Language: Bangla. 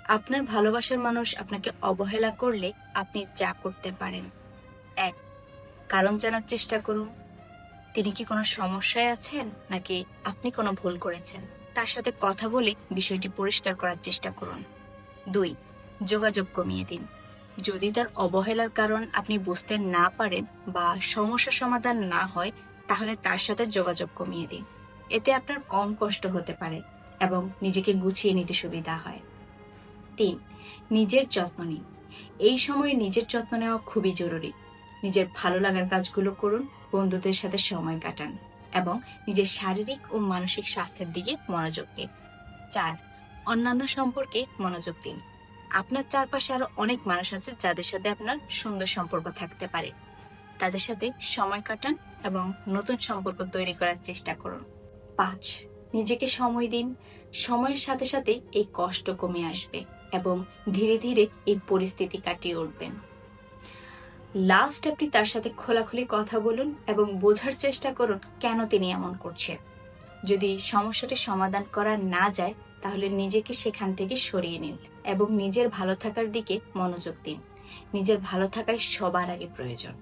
আপনার ভালোবাসার মানুষ আপনাকে অবহেলা করলে আপনি যা করতে পারেন, ১, কারণ জানার চেষ্টা করুন। তিনি কি কোনো সমস্যায় আছেন, নাকি আপনি কোনো ভুল করেছেন? তার সাথে কথা বলে বিষয়টি পরিষ্কার করার চেষ্টা করুন। ২, যোগাযোগ কমিয়ে দিন। যদি তার অবহেলার কারণ আপনি বুঝতে না পারেন বা সমস্যা সমাধান না হয়, তাহলে তার সাথে যোগাযোগ কমিয়ে দিন। এতে আপনার কম কষ্ট হতে পারে এবং নিজেকে গুছিয়ে নিতে সুবিধা হয়। ৩, নিজের যত্ন নিন। এই সময়ে নিজের যত্ন নেওয়া খুবই জরুরি। নিজের ভালো লাগার কাজগুলো করুন, বন্ধুদের সাথে সময় কাটান এবং নিজের শারীরিক ও মানসিক স্বাস্থ্যের দিকে মনোযোগ দিন। ৪, অন্যান্য সম্পর্কে মনোযোগ দিন। আপনার চারপাশে আরো অনেক মানুষ আছে যাদের সাথে আপনার সুন্দর সম্পর্ক থাকতে পারে। তাদের সাথে সময় কাটান এবং নতুন সম্পর্ক তৈরি করার চেষ্টা করুন। ৫, নিজেকে সময় দিন। সময়ের সাথে সাথে এই কষ্ট কমে আসবে এবং ধীরে ধীরে এই পরিস্থিতি কাটিয়ে উঠবেন। লাস্ট, আপনি তার সাথে খোলাখুলি কথা বলুন এবং বোঝার চেষ্টা করুন কেন তিনি এমন করছে। যদি সমস্যাটি সমাধান করা না যায়, তাহলে নিজেকে সেখান থেকে সরিয়ে নিন এবং নিজের ভালো থাকার দিকে মনোযোগ দিন। নিজের ভালো থাকাই সবার আগে প্রয়োজন।